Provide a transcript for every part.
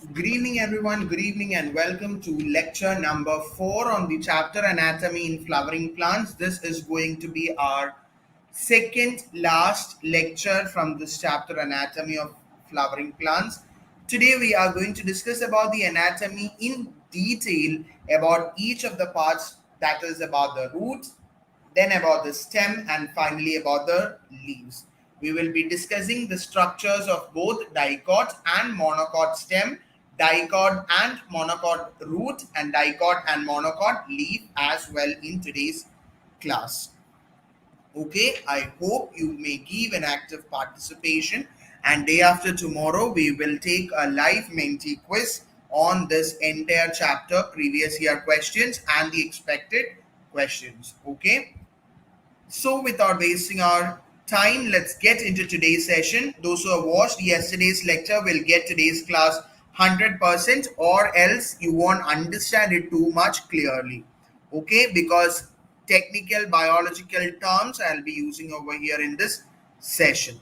Good evening, everyone. Good evening, and welcome to lecture number 4 on the chapter Anatomy in Flowering Plants. This is going to be our second last lecture from this chapter Anatomy of Flowering Plants. Today, we are going to discuss about the anatomy in detail about each of the parts, that is, about the root, then about the stem, and finally about the leaves. We will be discussing the structures of both dicot and monocot stem, dicot and monocot root, and dicot and monocot leaf as well in today's class. Okay, I hope you may give an active participation, and day after tomorrow we will take a live Menti quiz on this entire chapter, previous year questions and the expected questions. Okay, so without wasting our time, let's get into today's session. Those who have watched yesterday's lecture will get today's class 100%, or else you won't understand it too much clearly. Okay, because technical biological terms I'll be using over here in this session.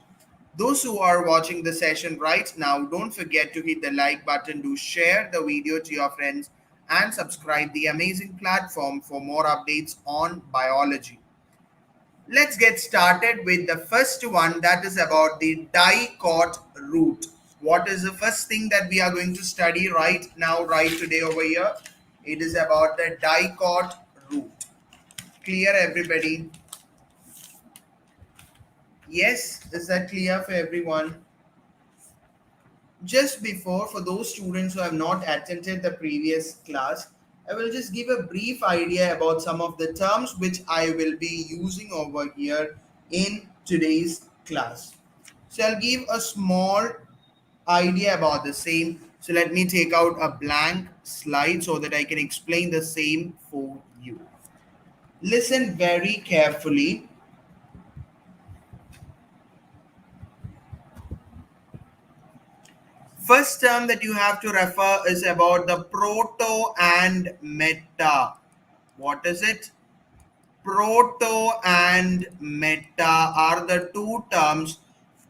Those who are watching the session right now, don't forget to hit the like button, do share the video to your friends, and subscribe the amazing platform for more updates on biology. Let's get started with the first one, that is about the dicot root. What is the first thing that we are going to study right now, right today over here? It is about the dicot root. Clear, everybody? Yes, is that clear for everyone? Just before, for those students who have not attended the previous class, I will just give a brief idea about some of the terms which I will be using over here in today's class. So I'll give a small idea about the same. So let me take out a blank slide so that I can explain the same for you. Listen very carefully. First term that you have to refer is about the proto and meta. What is it? Proto and meta are the two terms,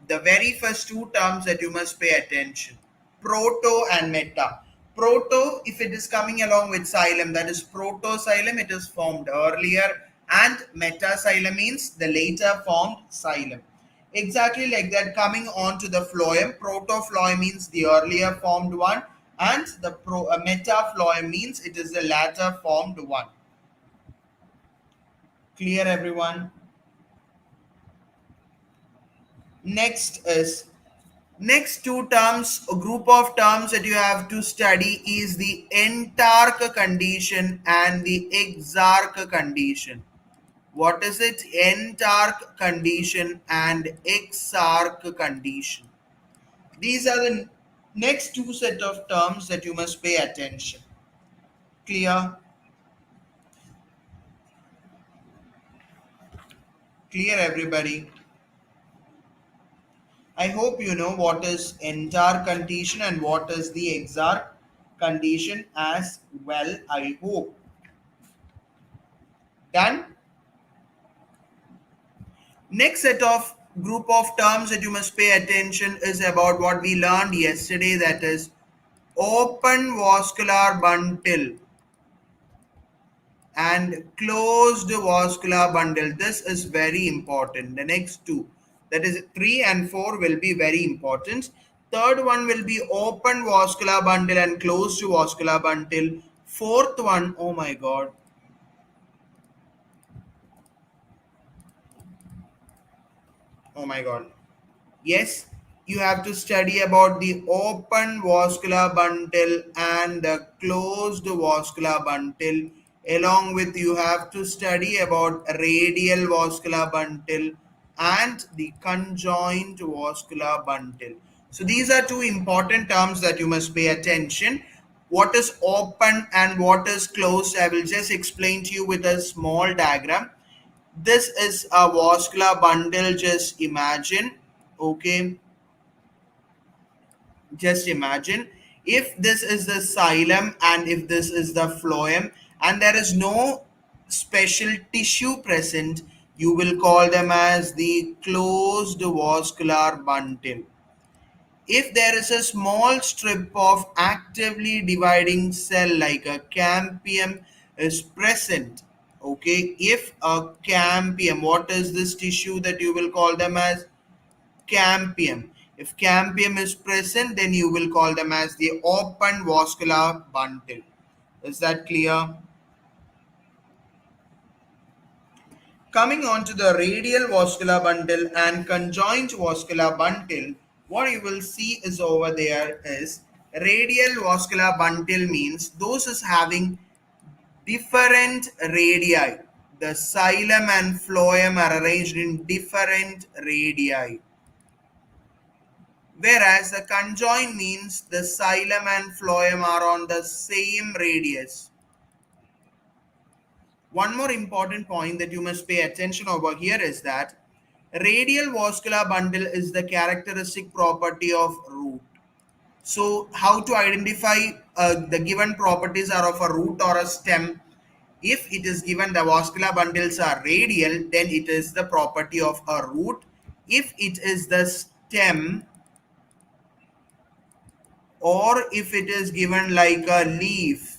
the very first two terms that you must pay attention. Proto and meta. Proto, if it is coming along with xylem, that is protoxylem, it is formed earlier, and metaxylem means the later formed xylem. Exactly like that, coming on to the phloem, protophlloem means the earlier formed one, and the metaphlloem means it is the latter formed one. Clear, everyone? Next two terms, a group of terms that you have to study is the entarch condition and the exarch condition. What is it? Entarch condition and exarch condition. These are the next two set of terms that you must pay attention. Clear? Clear, everybody? I hope you know what is entarch condition and what is the exarch condition as well. I hope. Done? Next set of group of terms that you must pay attention is about what we learned yesterday, that is open vascular bundle and closed vascular bundle. This is very important. The next two, that is 3 and 4, will be very important. Third one will be open vascular bundle and closed vascular bundle. Fourth one, oh my god, oh my god, yes, you have to study about the open vascular bundle and the closed vascular bundle. Along with, you have to study about radial vascular bundle and the conjoint vascular bundle. So these are two important terms that you must pay attention. What is open and what is closed, I will just explain to you with a small diagram. This is a vascular bundle, just imagine. Okay, just imagine if this is the xylem and if this is the phloem and there is no special tissue present, you will call them as the closed vascular bundle. If there is a small strip of actively dividing cell like a cambium is present, okay, if a cambium, what is this tissue that you will call them as cambium? If cambium is present, then you will call them as the open vascular bundle. Is that clear? Coming on to the radial vascular bundle and conjoint vascular bundle, what you will see is over there is radial vascular bundle means those is having different radii. The xylem and phloem are arranged in different radii. Whereas the conjoint means the xylem and phloem are on the same radius. One more important point that you must pay attention over here is that radial vascular bundle is the characteristic property of root. So how to identify the given properties are of a root or a stem? If it is given the vascular bundles are radial, then it is the property of a root. If it is the stem, or if it is given like a leaf,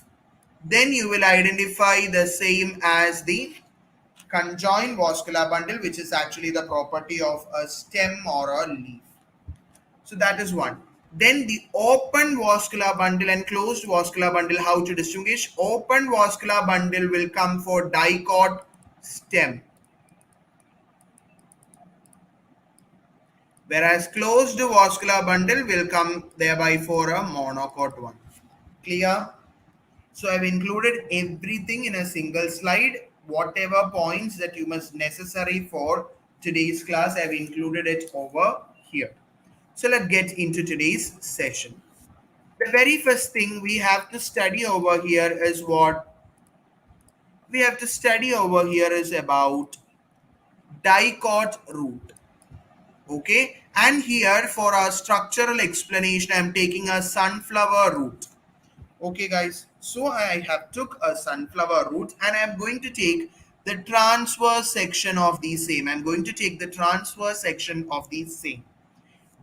then you will identify the same as the conjoined vascular bundle, which is actually the property of a stem or a leaf. So that is one. Then the open vascular bundle and closed vascular bundle, how to distinguish? Open vascular bundle will come for dicot stem, whereas closed vascular bundle will come thereby for a monocot one. Clear? So I've included everything in a single slide. Whatever points that you must necessary for today's class, I've included it over here. So let's get into today's session. The very first thing we have to study over here is what? We have to study over here is about Dicot Root. Okay, and here for our structural explanation, I'm taking a sunflower root. Okay guys, so I have took a sunflower root and I'm going to take the transverse section of the same. I'm going to take the transverse section of the same.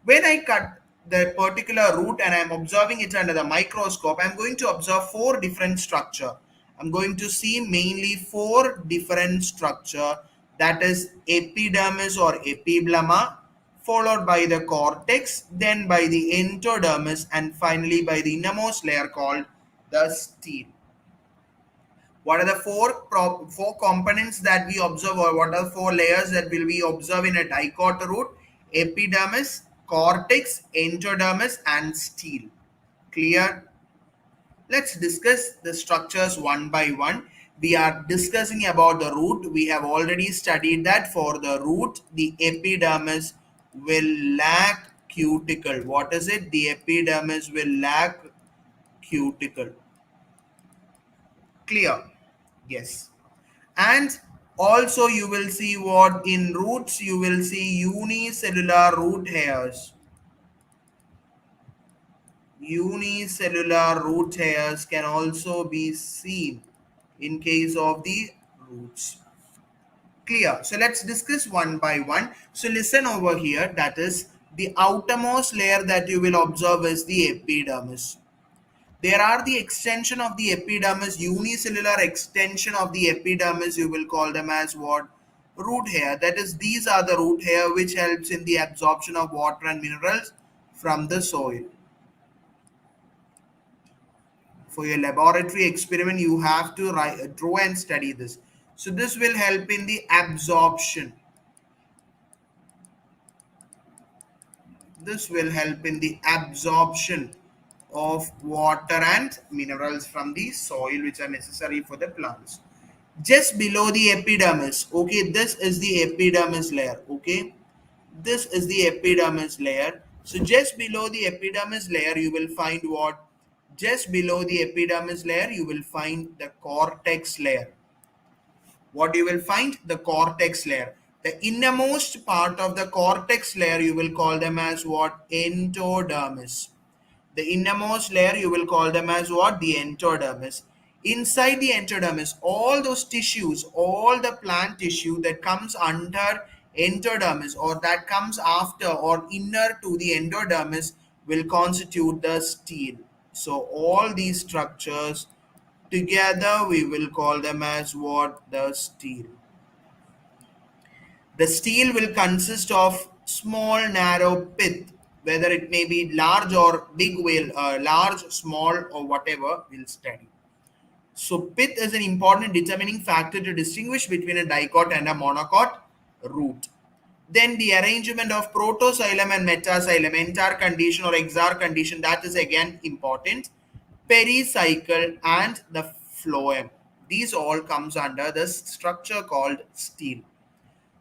When I cut the particular root and I'm observing it under the microscope, I'm going to observe four different structure. I'm going to see mainly four different structure, that is epidermis or epiblema, followed by the cortex, then by the endodermis, and finally by the innermost layer called the stele. What are the four components that we observe, or what are the four layers that will be observed in a dicot root? Epidermis, cortex, endodermis, and stele. Clear? Let's discuss the structures one by one. We are discussing about the root. We have already studied that for the root, the epidermis will lack cuticle. What is it? The epidermis will lack cuticle. Clear? Yes. And also you will see what in roots you will see unicellular root hairs. Unicellular root hairs can also be seen in case of the roots. Clear? So let's discuss one by one. So listen over here, that is the outermost layer that you will observe is the epidermis. There are the extension of the epidermis, unicellular extension of the epidermis, you will call them as what? Root hair. That is, these are the root hair which helps in the absorption of water and minerals from the soil. For your laboratory experiment, you have to draw and study this. So this will help in the absorption. This will help in the absorption of water and minerals from the soil which are necessary for the plants. Just below the epidermis, okay, this is the epidermis layer, okay, this is the epidermis layer. So just below the epidermis layer you will find what? Just below the epidermis layer you will find the cortex layer. What you will find? The cortex layer. The innermost part of the cortex layer you will call them as what? Endodermis. The innermost layer you will call them as what? The endodermis. Inside the endodermis, all those tissues, all the plant tissue that comes under endodermis or that comes after or inner to the endodermis will constitute the stele. So all these structures together we will call them as what? The stele. The stele will consist of small narrow pith, whether it may be large or big whale, large, small or whatever we'll study. So pith is an important determining factor to distinguish between a dicot and a monocot root. Then the arrangement of protoxylem and metaxylem, entire condition or exar condition, that is again important. Pericycle and the phloem. These all comes under the structure called stele.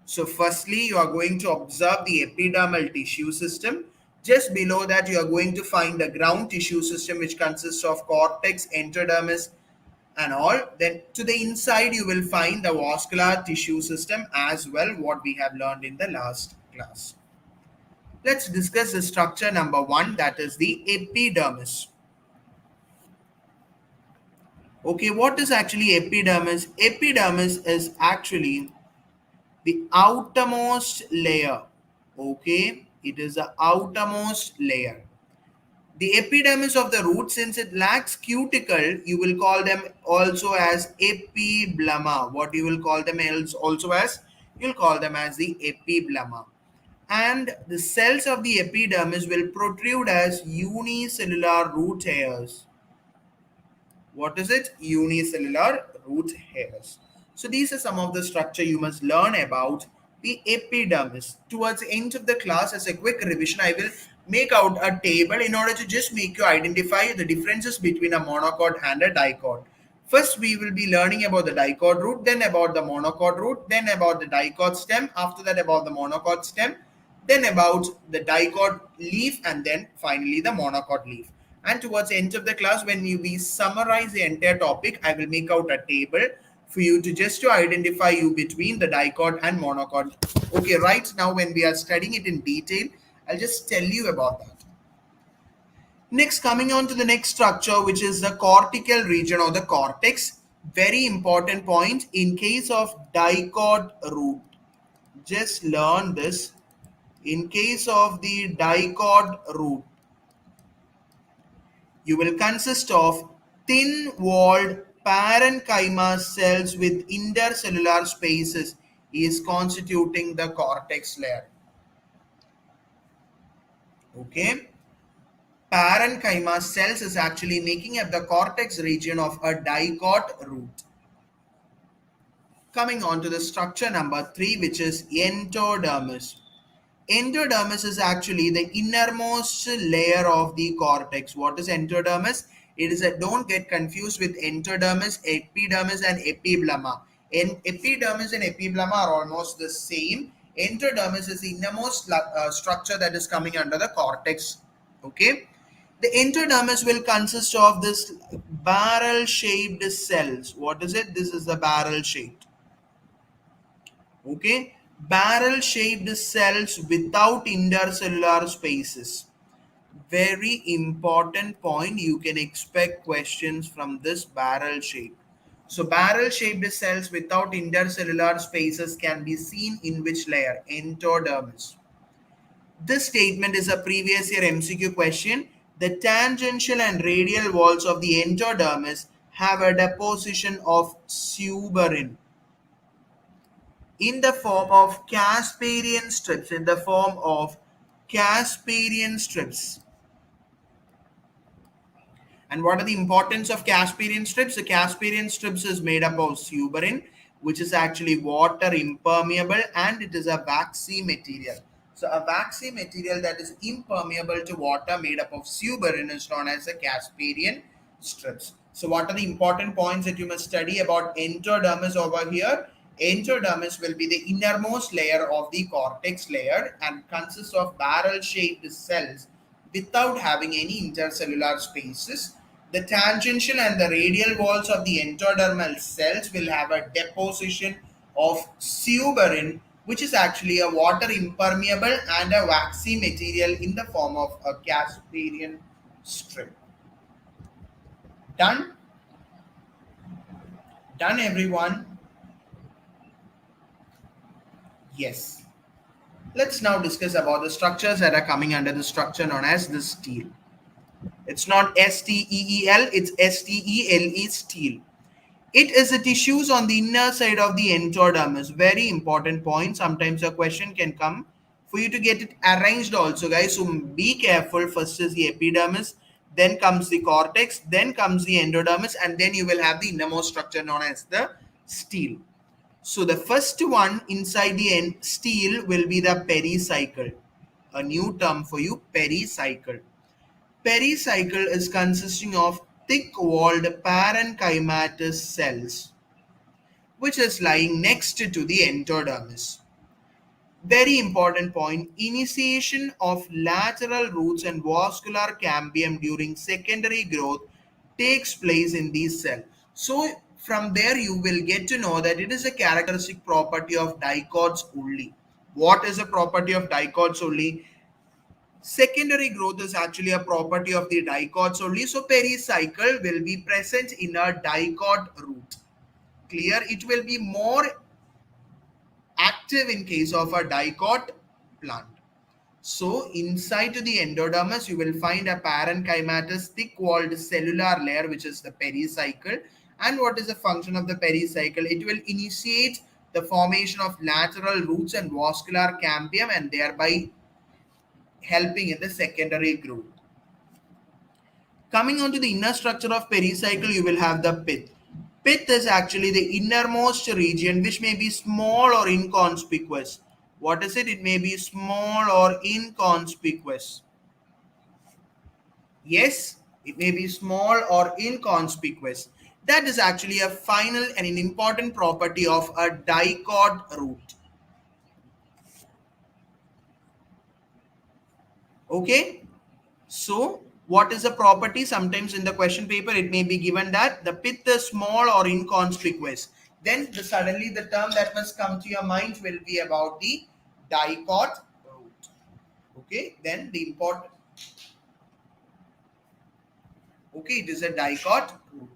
So firstly, you are going to observe the epidermal tissue system. Just below that, you are going to find the ground tissue system, which consists of cortex, endodermis, and all. Then to the inside, you will find the vascular tissue system as well, what we have learned in the last class. Let's discuss the structure number 1, that is the epidermis. Okay, what is actually epidermis? Epidermis is actually the outermost layer. Okay, it is the outermost layer. The epidermis of the root, since it lacks cuticle, you will call them also as epiblema. What you will call them also as? You'll call them as the epiblema. And the cells of the epidermis will protrude as unicellular root hairs. What is it? Unicellular root hairs. So these are some of the structure you must learn about the epidermis. Towards the end of the class, as a quick revision, I will make out a table in order to just make you identify the differences between a monocot and a dicot. First, we will be learning about the dicot root, then about the monocot root, then about the dicot stem, after that about the monocot stem, then about the dicot leaf, and then finally the monocot leaf. And towards the end of the class, when we summarize the entire topic, I will make out a table for you to just to identify you between the dicot and monocot. Okay, right now when we are studying it in detail, I'll just tell you about that. Next, coming on to the next structure, which is the cortical region or the cortex. Very important point in case of dicot root. Just learn this. In case of the dicot root, you will consist of thin-walled parenchyma cells with intercellular spaces is constituting the cortex layer. Okay. Parenchyma cells is actually making up the cortex region of a dicot root. Coming on to the structure number 3, which is endodermis. Endodermis is actually the innermost layer of the cortex. What is endodermis? It is a, don't get confused with endodermis, epidermis and epiblema. Epidermis and epiblema are almost the same. Endodermis is the innermost structure that is coming under the cortex. Okay. The endodermis will consist of this barrel-shaped cells. What is it? This is the barrel-shaped. Okay. Barrel-shaped cells without intercellular spaces. Very important point. You can expect questions from this barrel shape. So barrel-shaped cells without intercellular spaces can be seen in which layer? Endodermis. This statement is a previous year MCQ question. The tangential and radial walls of the endodermis have a deposition of suberin in the form of Casparian strips. And what are the importance of Casparian strips? The Casparian strips is made up of suberin, which is actually water impermeable, and it is a waxy material. So a waxy material that is impermeable to water made up of suberin is known as the Casparian strips. So what are the important points that you must study about endodermis over here? Endodermis will be the innermost layer of the cortex layer and consists of barrel-shaped cells without having any intercellular spaces. The tangential and the radial walls of the endodermal cells will have a deposition of suberin, which is actually a water impermeable and a waxy material in the form of a Casparian strip. Done? Done, everyone? Yes. Let's now discuss about the structures that are coming under the structure known as the stele. It's not S-T-E-E-L, it's S-T-E-L-E, stele. It is the tissues on the inner side of the endodermis. Very important point. Sometimes a question can come for you to get it arranged also, guys. So be careful. First is the epidermis, then comes the cortex, then comes the endodermis, and then you will have the innermost structure known as the stele. So the first one inside the stele will be the pericycle. A new term for you, pericycle. Pericycle is consisting of thick-walled parenchymatous cells, which is lying next to the endodermis. Very important point, initiation of lateral roots and vascular cambium during secondary growth takes place in these cells. So from there you will get to know that it is a characteristic property of dicots only. What is a property of dicots only? Secondary growth is actually a property of the dicots only. So pericycle will be present in a dicot root. Clear? It will be more active in case of a dicot plant. So inside to the endodermis, you will find a parenchymatous thick-walled cellular layer, which is the pericycle. And what is the function of the pericycle? It will initiate the formation of lateral roots and vascular cambium, and thereby helping in the secondary growth. Coming on to the inner structure of pericycle, you will have the pith. Pith is actually the innermost region, which may be small or inconspicuous. What is it? It may be small or inconspicuous. Yes, it may be small or inconspicuous. That is actually a final and an important property of a dicot root. Okay, so what is the property? Sometimes in the question paper it may be given that the pith is small or inconspicuous. Then suddenly the term that must come to your mind will be about the dicot root. Okay, then the important. Okay, it is a dicot root.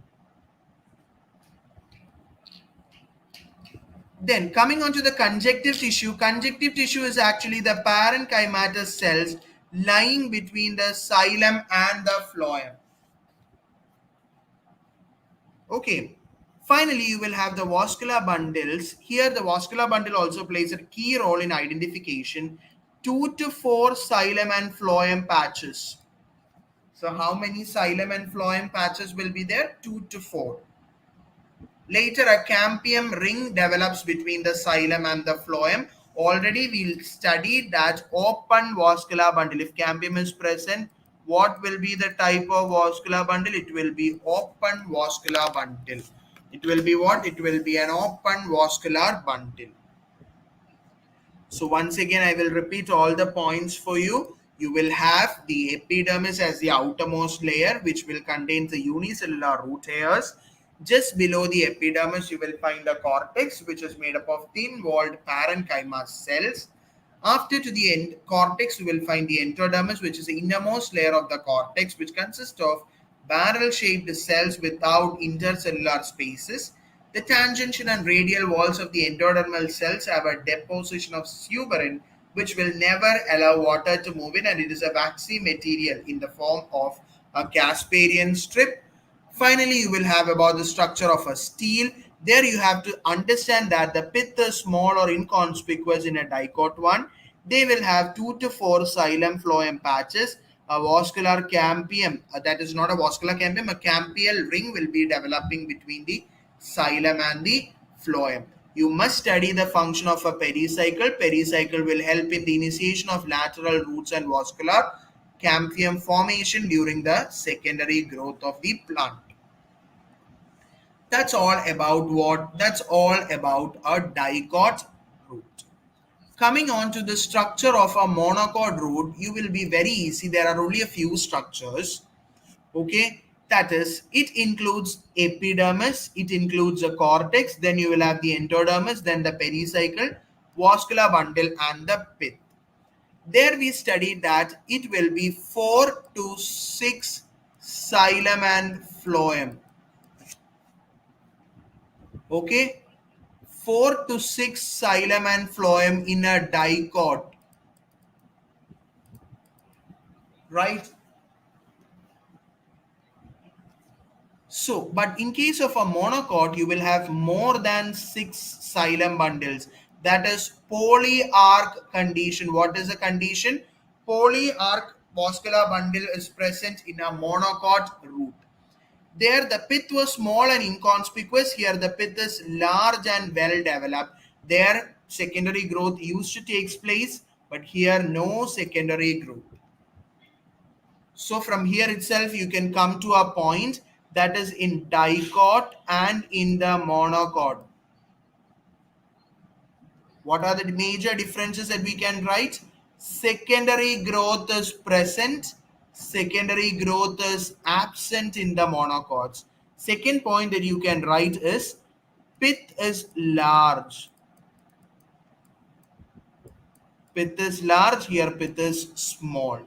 Then coming on to the conjunctive tissue. Conjunctive tissue is actually the parenchymatous cells lying between the xylem and the phloem. Okay. Finally, you will have the vascular bundles. Here, the vascular bundle also plays a key role in identification. 2 to 4 xylem and phloem patches. So, how many xylem and phloem patches will be there? 2 to 4. Later, a cambium ring develops between the xylem and the phloem. Already, we studied that open vascular bundle. If cambium is present, what will be the type of vascular bundle? It will be open vascular bundle. It will be what? It will be an open vascular bundle. So once again, I will repeat all the points for you. You will have the epidermis as the outermost layer, which will contain the unicellular root hairs. Just below the epidermis, you will find a cortex, which is made up of thin-walled parenchyma cells. After to the end cortex, you will find the endodermis, which is the innermost layer of the cortex, which consists of barrel-shaped cells without intercellular spaces. The tangential and radial walls of the endodermal cells have a deposition of suberin, which will never allow water to move in, and it is a waxy material in the form of a Casparian strip. Finally, you will have about the structure of a stele. There you have to understand that the pith is small or inconspicuous in a dicot one. They will have 2 to 4 xylem phloem patches. A vascular cambium, that is not a vascular cambium, a cambial ring will be developing between the xylem and the phloem. You must study the function of a pericycle. Pericycle will help in the initiation of lateral roots and vascular cambium formation during the secondary growth of the plant. That's all about what? That's all about a dicot root. Coming on to the structure of a monocot root, you will be very easy. There are only a few structures. Okay, that is, it includes epidermis, it includes the cortex, then you will have the endodermis, then the pericycle, vascular bundle, and the pith. There we studied that it will be 4 to 6 xylem and phloem. Okay, 4 to 6 xylem and phloem in a dicot. right? So, but in case of a monocot, you will have more than 6 xylem bundles. That is polyarch condition. What is the condition? Polyarch vascular bundle is present in a monocot root. There, the pith was small and inconspicuous. Here, the pith is large and well developed. There, secondary growth used to take place, but here, no secondary growth. So from here itself, you can come to a point that is in dicot and in the monocot. What are the major differences that we can write? Secondary growth is present, secondary growth is absent in the monocots. Second point that you can write is pith is large. Pith is large, here pith is small.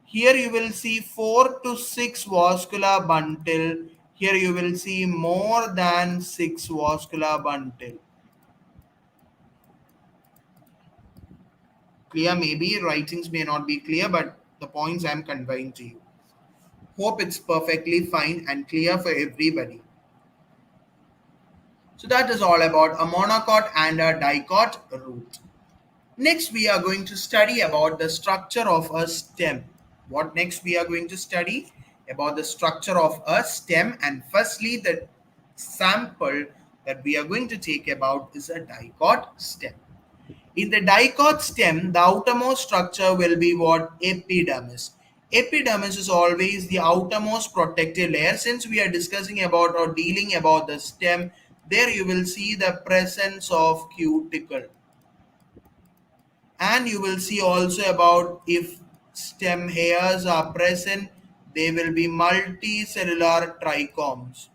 Here you will see 4 to 6 vascular bundle. Here you will see more than 6 vascular bundle. Clear? Maybe writings may not be clear, but the points I am conveying to you. Hope it's perfectly fine and clear for everybody. So that is all about a monocot and a dicot root. Next, we are going to study about the structure of a stem. What next we are going to study? About the structure of a stem, and firstly, the sample that we are going to take about is a dicot stem. In the dicot stem, the outermost structure will be what? Epidermis. Epidermis is always the outermost protective layer. Since we are discussing about or dealing about the stem, there you will see the presence of cuticle. And you will see also about if stem hairs are present, they will be multicellular trichomes.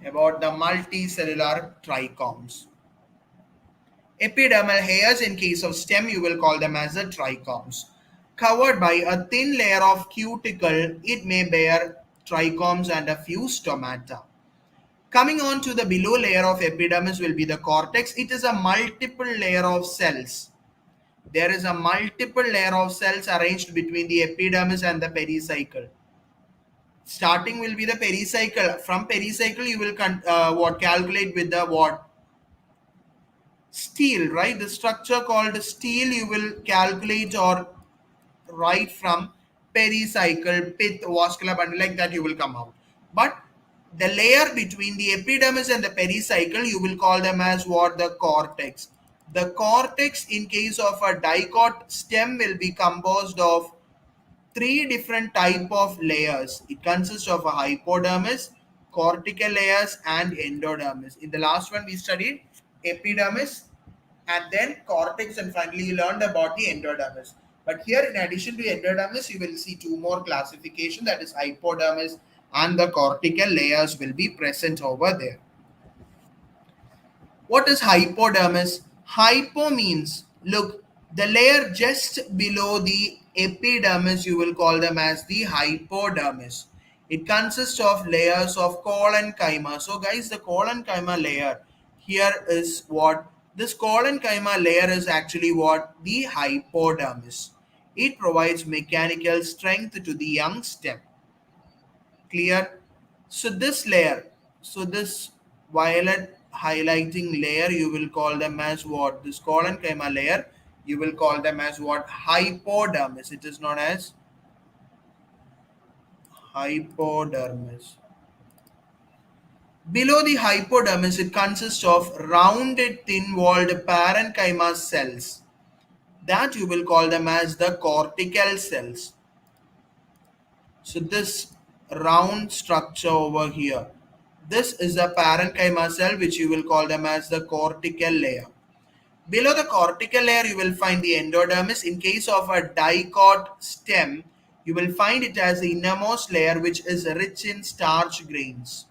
About the multicellular trichomes. Epidermal hairs in case of stem, you will call them as the trichomes. Covered by a thin layer of cuticle, it may bear trichomes and a few stomata. Coming on to the below layer of epidermis will be the cortex. It is a multiple layer of cells. There is a multiple layer of cells arranged between the epidermis and the pericycle. Starting will be the pericycle. From pericycle, you will calculate with the what? Steel, right? The structure called steel, you will calculate or write from pericycle, pith, vascular bundle, like that you will come out. But the layer between the epidermis and the pericycle, you will call them as what? The cortex. The cortex in case of a dicot stem will be composed of 3 different type of layers. It consists of a hypodermis, cortical layers and endodermis. In the last one we studied epidermis and then cortex, and finally you learned about the endodermis. But here in addition to endodermis, you will see 2 more classification, that is hypodermis and the cortical layers will be present over there. What is hypodermis? Hypo means, look, the layer just below the epidermis, you will call them as the hypodermis. It consists of layers of collenchyma. So guys, the collenchyma layer here is what? This collenchyma layer is actually what? The hypodermis. It provides mechanical strength to the young stem. Clear? So this layer, so this violet highlighting layer, you will call them as what? This collenchyma layer, you will call them as what? Hypodermis. It is known as hypodermis. Below the hypodermis, it consists of rounded thin-walled parenchyma cells. That you will call them as the cortical cells. So this round structure over here, this is the parenchyma cell, which you will call them as the cortical layer. Below the cortical layer, you will find the endodermis. In case of a dicot stem, you will find it as the innermost layer, which is rich in starch grains.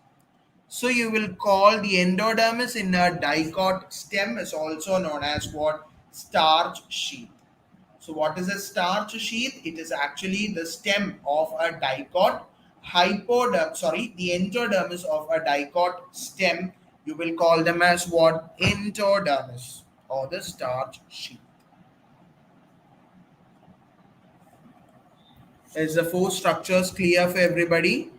So you will call the endodermis in a dicot stem is also known as what? Starch sheath. So what is a starch sheath? It is actually the stem of a dicot the endodermis of a dicot stem. You will call them as what? Endodermis. or the starch sheath. Is the four structures clear for everybody?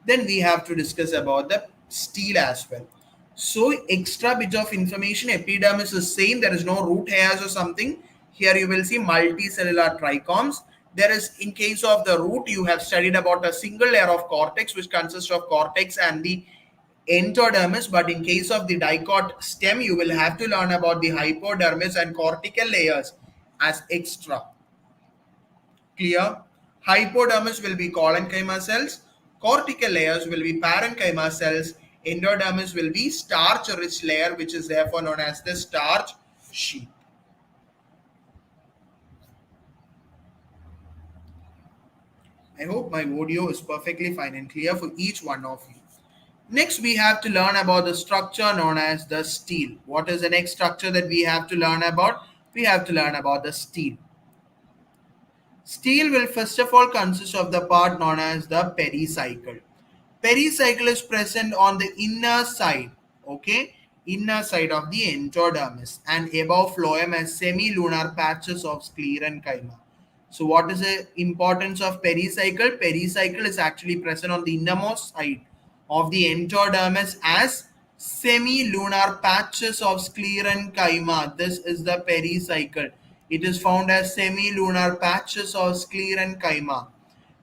Then we have to discuss about the steel as well. So extra bit of information, epidermis is same, there is no root hairs or something. Here you will see multicellular trichomes. There is, in case of the root, you have studied about a single layer of cortex which consists of cortex and the endodermis, but in case of the dicot stem, you will have to learn about the hypodermis and cortical layers as extra. Clear? Hypodermis will be collenchyma cells, cortical layers will be parenchyma cells, endodermis will be starch-rich layer, which is therefore known as the starch sheath. I hope my audio is perfectly fine and clear for each one of you. Next, we have to learn about the structure known as the stele. What is the next structure that we have to learn about? We have to learn about the stele. Stele will first of all consist of the part known as the pericycle. Pericycle is present on the inner side, okay, inner side of the endodermis and above phloem as semi-lunar patches of sclerenchyma. So what is the importance of pericycle? Pericycle is actually present on the innermost side of the endodermis as semi-lunar patches of sclerenchyma. This is the pericycle. It is found as semi-lunar patches of sclerenchyma.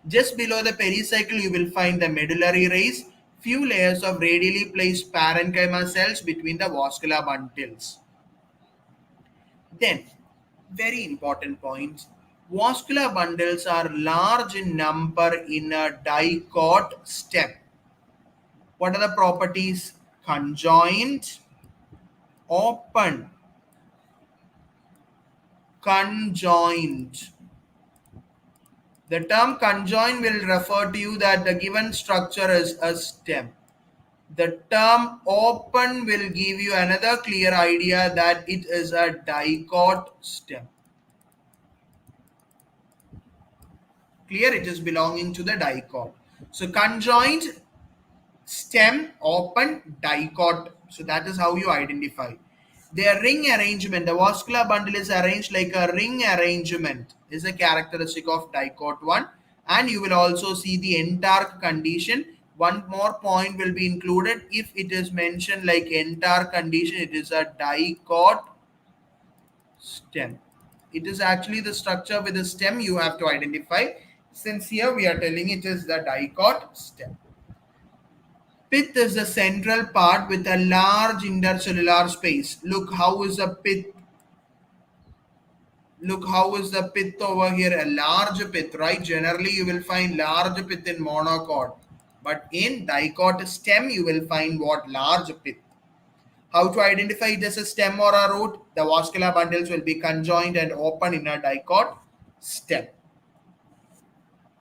Just below the pericycle, you will find the medullary rays, few layers of radially placed parenchyma cells between the vascular bundles. Then, very important points. Vascular bundles are large in number in a dicot stem. What are the properties? Conjoined, open, conjoined. The term conjoined will refer to you that the given structure is a stem. The term open will give you another clear idea that it is a dicot stem. Clear? It is belonging to the dicot. So conjoined, stem, open, dicot. So that is how you identify. Their ring arrangement, the vascular bundle is arranged like a ring arrangement, is a characteristic of dicot one. And you will also see the entarch condition. One more point will be included. If it is mentioned like entarch condition, it is a dicot stem. It is actually the structure with the stem you have to identify. Since here we are telling it is the dicot stem. Pith is the central part with a large intercellular space. Look how is the pith. Look how is the pith over here. A large pith, right? Generally you will find large pith in monocot. But in dicot stem you will find what? Large pith. How to identify it as a stem or a root? The vascular bundles will be conjoined and open in a dicot stem.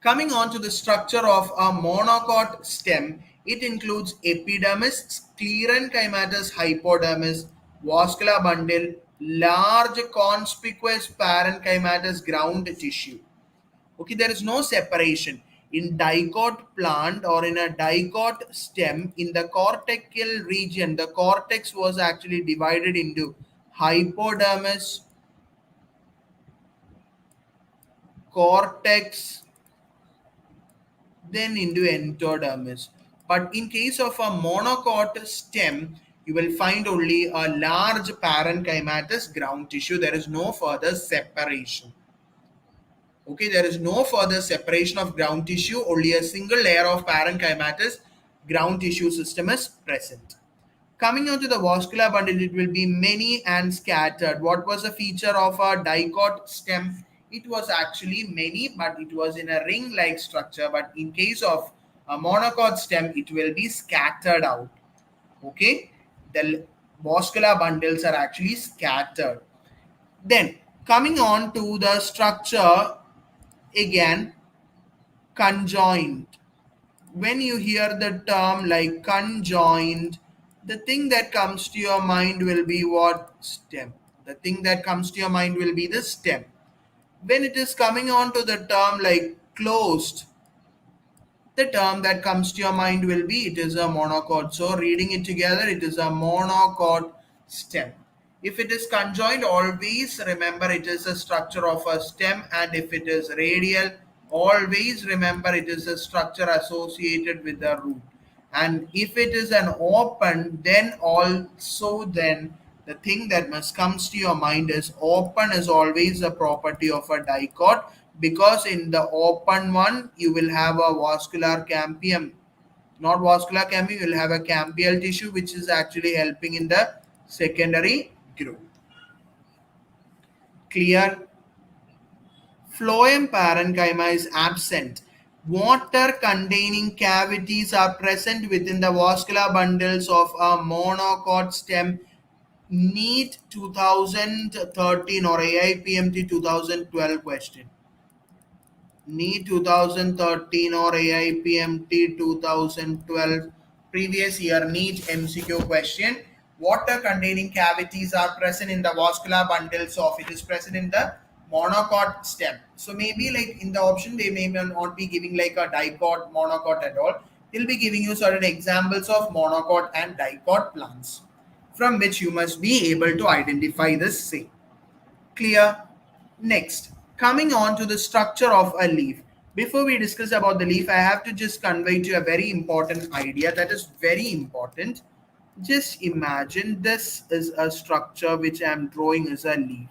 Coming on to the structure of a monocot stem, it includes epidermis, sclerenchymatous hypodermis, vascular bundle, large conspicuous parenchymatous ground tissue. Okay, there is no separation. In dicot plant or in a dicot stem, in the cortical region, the cortex was actually divided into hypodermis, cortex, then into endodermis. But in case of a monocot stem, you will find only a large parenchymatous ground tissue. There is no further separation. Okay, there is no further separation of ground tissue. Only a single layer of parenchymatous ground tissue system is present. Coming on to the vascular bundle, it will be many and scattered. What was the feature of a dicot stem? It was actually many, but it was in a ring-like structure. But in case of a monocot stem, it will be scattered out. Okay, the vascular bundles are actually scattered. Then coming on to the structure, again, conjoined. When you hear the term like conjoined, the thing that comes to your mind will be what? Stem. The thing that comes to your mind will be the stem. When it is coming on to the term like closed, the term that comes to your mind will be it is a monocot. So reading it together, it is a monocot stem. If it is conjoined, always remember it is a structure of a stem, and if it is radial, always remember it is a structure associated with the root. And if it is an open, then also then the thing that must comes to your mind is open is always a property of a dicot, because in the open one you will have a vascular cambium, not vascular cambium, you will have a cambial tissue which is actually helping in the secondary growth. Clear? Phloem parenchyma is absent. Water containing cavities are present within the vascular bundles of a monocot stem. NEET 2013 or AIPMT 2012 question. NEET 2013 or AIPMT 2012 previous year NEET MCQ question. Water containing cavities are present in the vascular bundles of, it is present in the monocot stem. So maybe like in the option they may not be giving like a dicot, monocot at all. They'll be giving you certain examples of monocot and dicot plants from which you must be able to identify this same. Clear? Next, coming on to the structure of a leaf. Before we discuss about the leaf, I have to just convey to you a very important idea that is very important. Just imagine this is a structure which I am drawing as a leaf.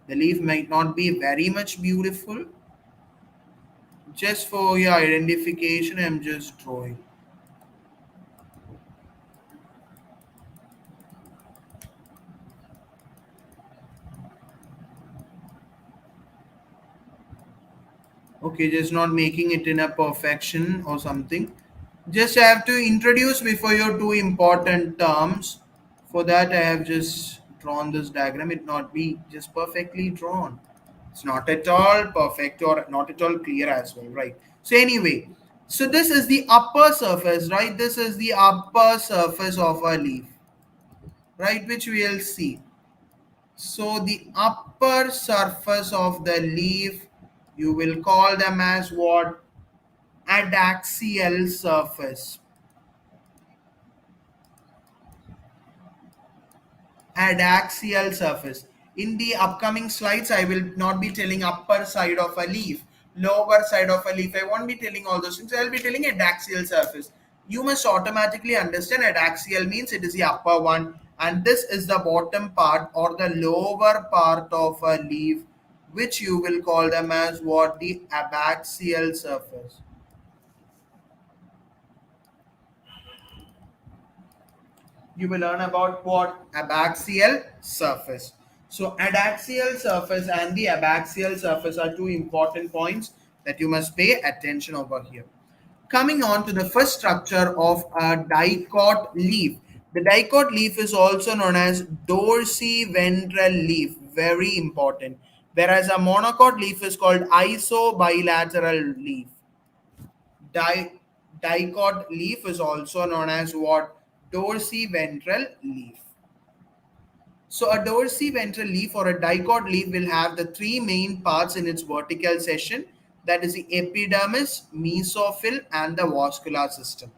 The leaf might not be very much beautiful. Just for your identification, I am just drawing. Okay, just not making it in a perfection or something. Just I have to introduce before you two important terms. For that, I have just drawn this diagram. It not be just perfectly drawn. It's not at all perfect or not at all clear as well, right? So anyway, so this is the upper surface, right? This is the upper surface of a leaf, right? Which we will see. So the upper surface of the leaf, you will call them as what? Adaxial surface. Adaxial surface. In the upcoming slides, I will not be telling upper side of a leaf, lower side of a leaf. I won't be telling all those things. I will be telling adaxial surface. You must automatically understand adaxial means it is the upper one, and this is the bottom part or the lower part of a leaf, which you will call them as what? The abaxial surface. You will learn about what? Abaxial surface. So adaxial surface and the abaxial surface are two important points that you must pay attention over here. Coming on to the first structure of a dicot leaf. The dicot leaf is also known as dorsiventral leaf, very important. Whereas a monocot leaf is called isobilateral leaf. Dicot leaf is also known as what? Dorsiventral leaf. So a dorsiventral leaf or a dicot leaf will have the three main parts in its vertical section, that is the epidermis, mesophyll and the vascular system.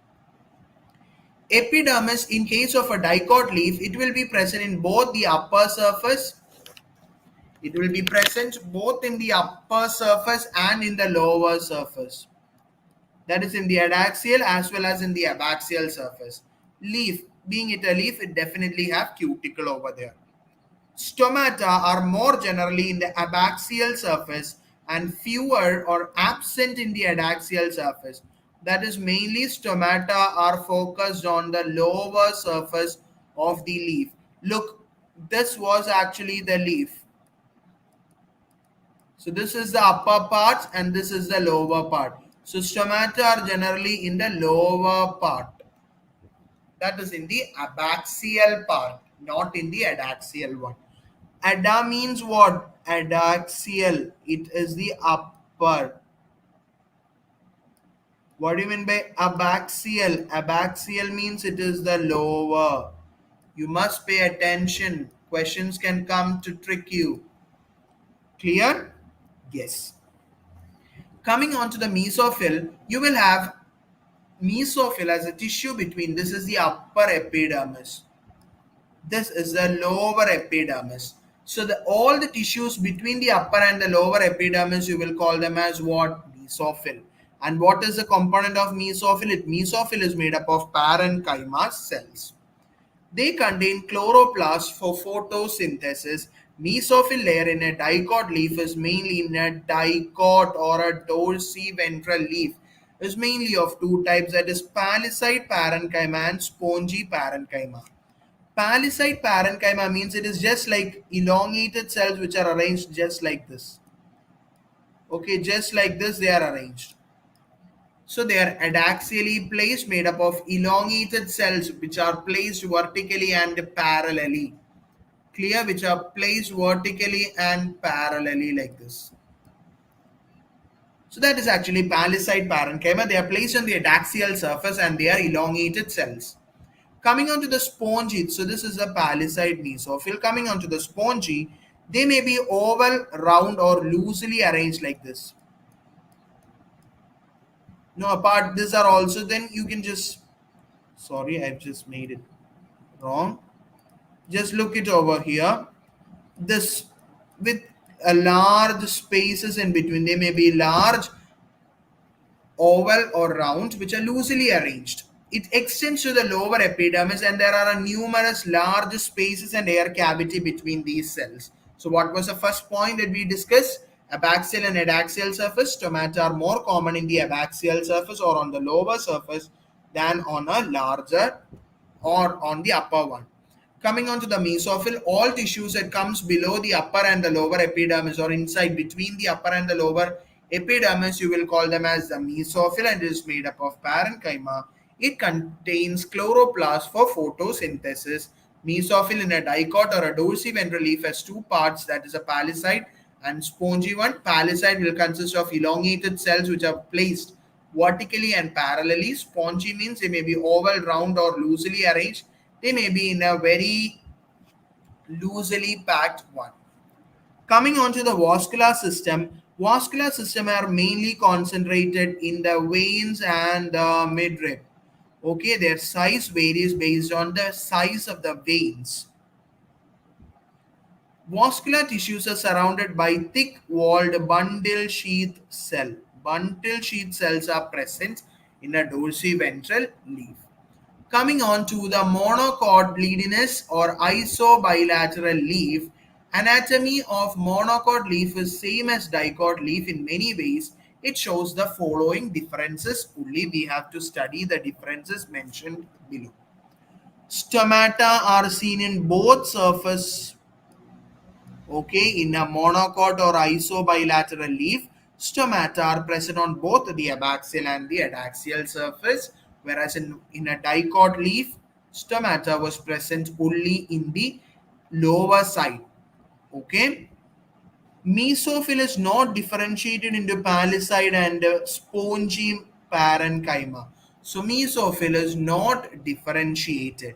Epidermis, in case of a dicot leaf, it will be present in both the upper surface. It will be present both in the upper surface and in the lower surface. That is in the adaxial as well as in the abaxial surface. Leaf, being it a leaf, it definitely have cuticle over there. Stomata are more generally in the abaxial surface and fewer or absent in the adaxial surface. That is mainly stomata are focused on the lower surface of the leaf. Look, this was actually the leaf. So this is the upper part and this is the lower part. So stomata are generally in the lower part. That is in the abaxial part, not in the adaxial one. Ada means what? Adaxial. It is the upper. What do you mean by abaxial? Abaxial means it is the lower. You must pay attention. Questions can come to trick you. Clear? Yes. Coming on to the mesophyll, you will have mesophyll as a tissue between. This is the upper epidermis. This is the lower epidermis. So all the tissues between the upper and the lower epidermis, you will call them as what? Mesophyll. And what is the component of mesophyll? Mesophyll is made up of parenchyma cells. They contain chloroplasts for photosynthesis. Mesophyll layer in a dicot leaf is mainly in a dicot or a dorsiventral leaf is mainly of two types, that is palisade parenchyma and spongy parenchyma. Palisade parenchyma means it is just like elongated cells which are arranged just like this. Okay, just like this they are arranged. So they are adaxially placed, made up of elongated cells which are placed vertically and parallelly. Clear? Which are placed vertically and parallelly like this. So that is actually palisade parenchyma. They are placed on the adaxial surface and they are elongated cells. Coming on to the spongy, so this is a palisade mesophyll. Coming on to the spongy, they may be oval, round, or loosely arranged like this. No, apart these are also, then you can just, sorry, I've just made it wrong. Just look it over here. This with a large spaces in between. They may be large, oval, or round, which are loosely arranged. It extends to the lower epidermis, and there are numerous large spaces and air cavity between these cells. So what was the first point that we discussed? Abaxial and adaxial surface. Stomata are more common in the abaxial surface or on the lower surface than on a larger or on the upper one. Coming on to the mesophyll, all tissues that comes below the upper and the lower epidermis or inside between the upper and the lower epidermis, you will call them as the mesophyll, and it is made up of parenchyma. It contains chloroplast for photosynthesis. Mesophyll in a dicot or a dorsiventral leaf has two parts, that is a palisade and spongy one. Palisade will consist of elongated cells which are placed vertically and parallelly. Spongy means they may be oval, round, or loosely arranged. They may be in a very loosely packed one. Coming on to the vascular system are mainly concentrated in the veins and the midrib. Okay, their size varies based on the size of the veins. Vascular tissues are surrounded by thick-walled bundle sheath cell. Bundle sheath cells are present in a dorsiventral leaf. Coming on to the monocotyledonous or isobilateral leaf, anatomy of monocot leaf is same as dicot leaf in many ways. It shows the following differences. Only we have to study the differences mentioned below. Stomata are seen in both surface. Okay, in a monocot or isobilateral leaf, stomata are present on both the abaxial and the adaxial surface, whereas in a dicot leaf, stomata was present only in the lower side. Okay, mesophyll is not differentiated into palisade and spongy parenchyma. So mesophyll is not differentiated.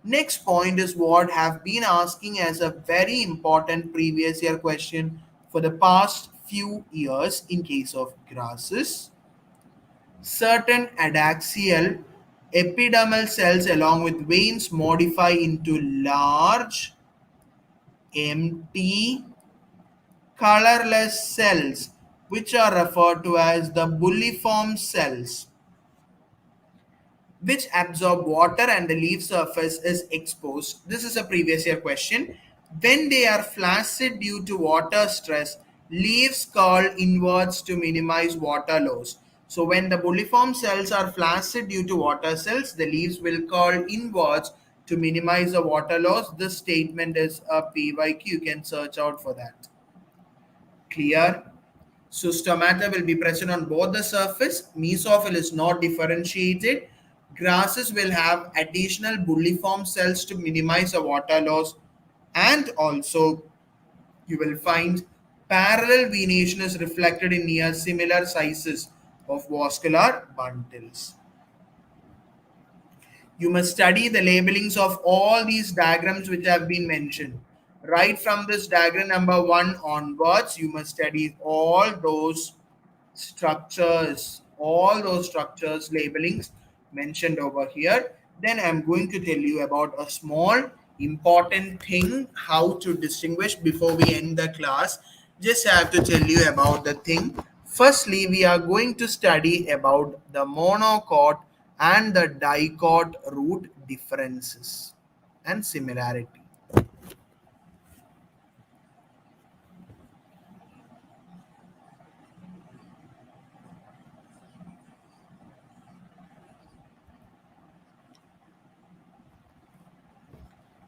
Next point is what have been asking as a very important previous year question for the past few years in case of grasses. Certain adaxial epidermal cells along with veins modify into large, empty, colorless cells which are referred to as the bulliform cells, which absorb water and the leaf surface is exposed. This is a previous year question. When they are flaccid due to water stress, leaves curl inwards to minimize water loss. So when the bulliform cells are flaccid due to water cells, the leaves will curl inwards to minimize the water loss. This statement is a PYQ. You can search out for that. Clear? So stomata will be present on both the surface. Mesophyll is not differentiated. Grasses will have additional bulliform cells to minimize the water loss, and also you will find parallel venation is reflected in near similar sizes of vascular bundles. You must study the labelings of all these diagrams which have been mentioned. Right from this diagram number 1 onwards, you must study all those structures, labelings mentioned over here. Then I'm going to tell you about a small important thing how to distinguish before we end the class. Just have to tell you about the thing. Firstly, we are going to study about the monocot and the dicot root differences and similarity.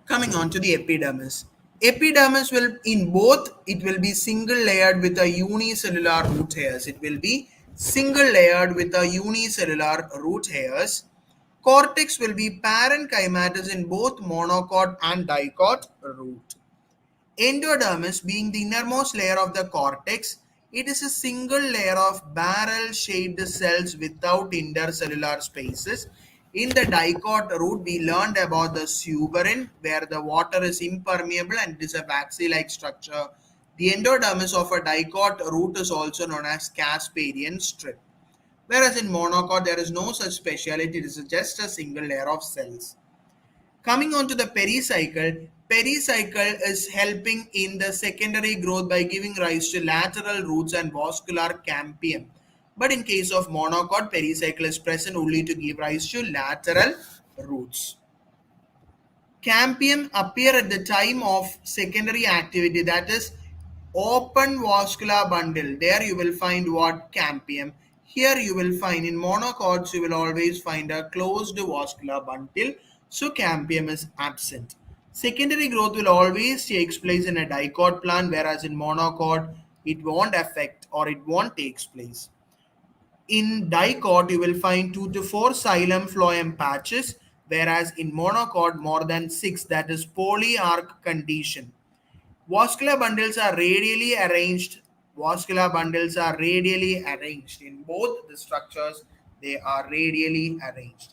Coming on to the epidermis. Epidermis will in both it will be single layered with a unicellular root hairs. It will be single layered with a unicellular root hairs. Cortex will be parenchymatous in both monocot and dicot root. Endodermis, being the innermost layer of the cortex, it is a single layer of barrel-shaped cells without intercellular spaces. In the dicot root, we learned about the suberin, where the water is impermeable and it is a waxy-like structure. The endodermis of a dicot root is also known as Casparian strip. Whereas in monocot, there is no such speciality, it is just a single layer of cells. Coming on to the pericycle, pericycle is helping in the secondary growth by giving rise to lateral roots and vascular cambium. But in case of monocot, pericycle is present only to give rise to lateral roots. Cambium appear at the time of secondary activity, that is open vascular bundle. There you will find what cambium. Here you will find in monocots you will always find a closed vascular bundle. So cambium is absent. Secondary growth will always takes place in a dicot plant, whereas in monocot it won't affect or it won't takes place. In dicot, you will find 2 to 4 xylem phloem patches, whereas in monocot, more than 6, that is polyarch condition. Vascular bundles are radially arranged. Vascular bundles are radially arranged. In both the structures, they are radially arranged.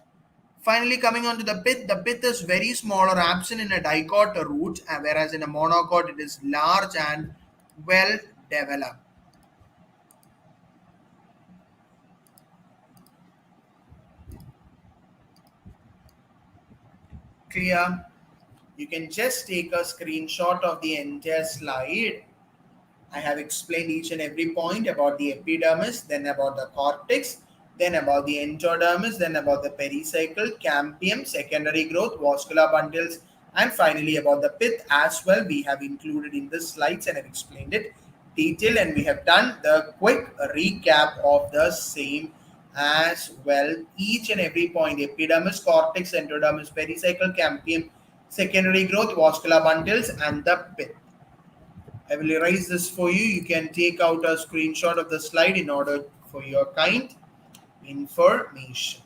Finally, coming on to the pith is very small or absent in a dicot root, whereas in a monocot, it is large and well developed. Clear? You can just take a screenshot of the entire slide. I have explained each and every point about the epidermis, then about the cortex, then about the endodermis, then about the pericycle, cambium, secondary growth, vascular bundles, and finally about the pith as well. We have included in the slides and have explained it detail, and we have done the quick recap of the same as well. Each and every point: epidermis, cortex, endodermis, pericycle, cambium, secondary growth, vascular bundles, and the pith. I will erase this for you. You can take out a screenshot of the slide in order for your kind information.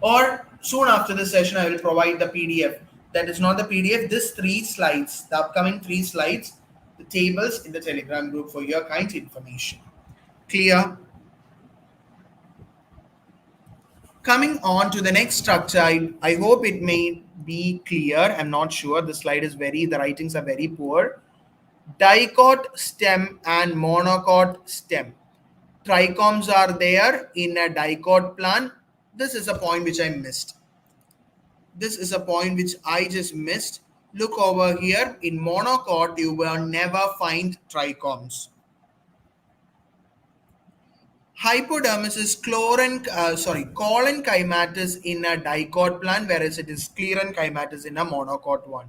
Or soon after the session, I will provide the PDF. That is not the PDF, this 3 slides, the upcoming 3 slides, the tables in the Telegram group for your kind information. Clear? Coming on to the next structure, I hope it may be clear. I'm not sure. The slide is the writings are very poor. Dicot stem and monocot stem. Trichomes are there in a dicot plant. This is a point which I missed. This is a point which I just missed. Look over here. In monocot, you will never find trichomes. Hypodermis is colon chymatous in a dicot plant, whereas it is scleron chymatous in a monocot one.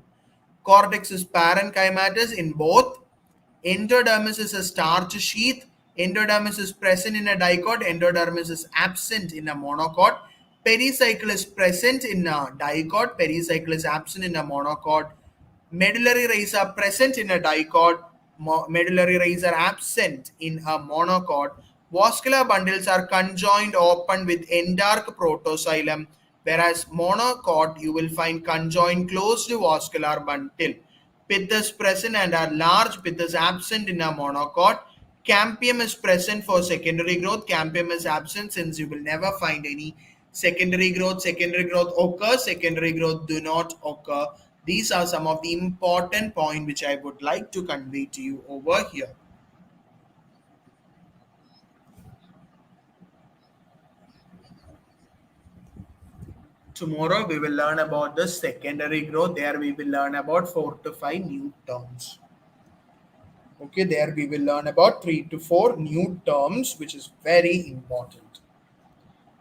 Cortex is parenchymatous in both. Endodermis is a starch sheath. Endodermis is present in a dicot. Endodermis is absent in a monocot. Pericycle is present in a dicot. Pericycle is absent in a monocot. Medullary rays are present in a dicot. Medullary rays are absent in a monocot. Vascular bundles are conjoined open with endark protoxylem, whereas monocot you will find conjoined closed vascular bundle. Pith is present and a large pith is absent in a monocot. Cambium is present for secondary growth. Cambium is absent since you will never find any secondary growth. Secondary growth occurs, secondary growth do not occur. These are some of the important points which I would like to convey to you over here. Tomorrow we will learn about the secondary growth. There we will learn about 4 to 5 new terms. Okay, there we will learn about 3 to 4 new terms, which is very important.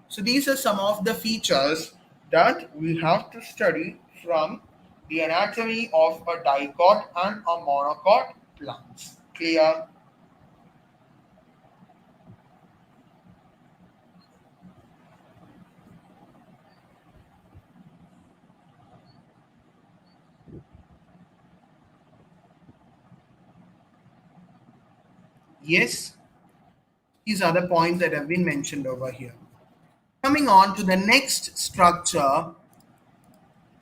So these are some of the features that we have to study from the anatomy of a dicot and a monocot plants. Clear? Yes, these are the points that have been mentioned over here. Coming on to the next structure,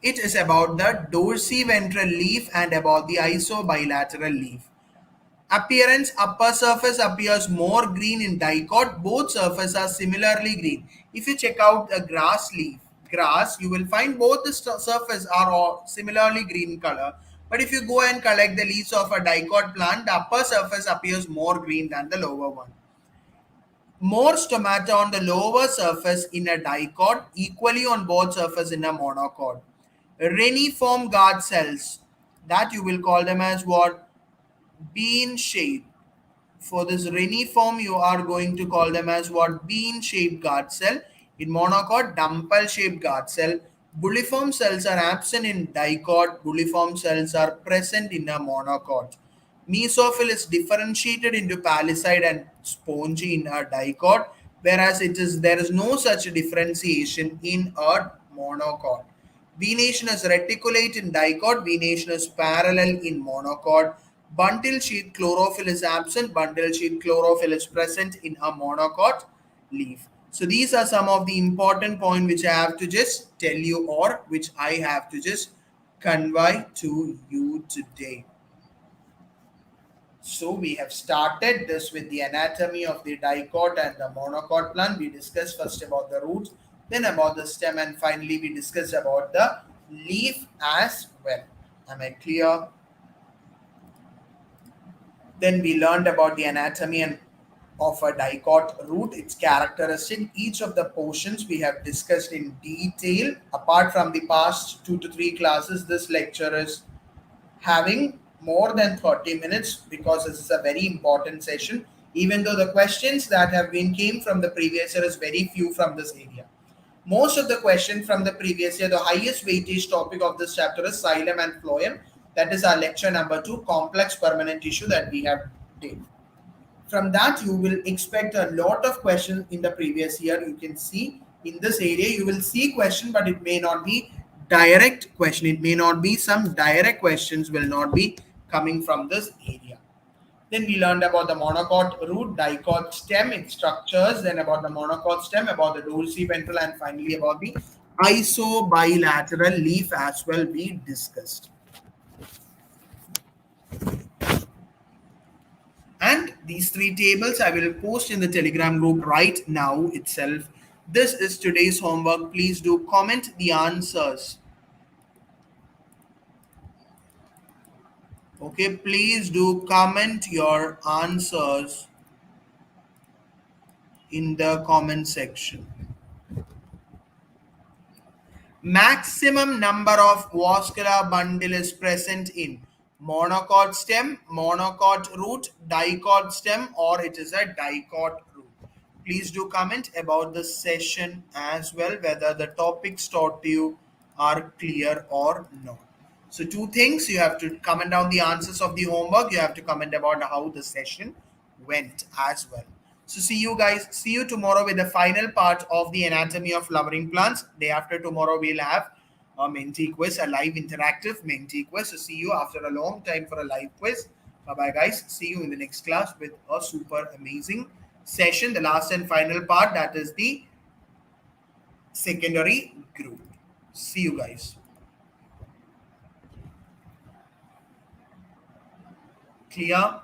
it is about the dorsiventral leaf and about the isobilateral leaf. Appearance: upper surface appears more green in dicot. Both surfaces are similarly green. If you check out a grass leaf, you will find both the surface are all similarly green color. But if you go and collect the leaves of a dicot plant, the upper surface appears more green than the lower one. More stomata on the lower surface in a dicot, equally on both surfaces in a monocot. Reniform guard cells, that you will call them as what? Bean shape. For this reniform, you are going to call them as what? Bean shaped guard cell. In monocot, dumbbell shaped guard cell. Bulliform cells are absent in dicot. Bulliform cells are present in a monocot. Mesophyll is differentiated into palisade and spongy in a dicot, whereas there is no such differentiation in a monocot. Venation is reticulate in dicot, venation is parallel in monocot. Bundle sheath chlorophyll is absent, bundle sheath chlorophyll is present in a monocot leaf. So these are some of the important points which I have to just tell you, or which I have to just convey to you today. So we have started this with the anatomy of the dicot and the monocot plant. We discussed first about the roots, then about the stem, and finally we discussed about the leaf as well. Am I clear? Then we learned about the anatomy and of a dicot root, its characteristic. Each of the portions we have discussed in detail. Apart from the past 2 to 3 classes, this lecture is having more than 30 minutes because this is a very important session, even though the questions that have been came from the previous year is very few from this area. Most of the questions from the previous year, the highest weightage topic of this chapter is Xylem and Phloem. That is our lecture number 2, complex permanent tissue, that we have did. From that, you will expect a lot of questions in the previous year. You can see in this area, you will see question, but it may not be direct question. It may not be some direct questions will not be coming from this area. Then we learned about the monocot root, dicot stem, its structures, then about the monocot stem, about the dorsiventral, and finally about the isobilateral leaf as well we discussed. And these 3 tables I will post in the Telegram group right now itself. This is today's homework. Please do comment the answers. Okay, please do comment your answers in the comment section. Maximum number of vascular bundle is present in monocot stem, monocot root, dicot stem, or it is a dicot root. Please do comment about the session as well, whether the topics taught to you are clear or not. So 2 things, you have to comment down the answers of the homework. You have to comment about how the session went as well. So see you guys. See you tomorrow with the final part of the anatomy of flowering plants. Day after tomorrow, we'll have a Menti quiz, a live interactive Menti quiz. So see you after a long time for a live quiz. Bye-bye, guys. See you in the next class with a super amazing session. The last and final part, that is the secondary group. See you guys. Clear?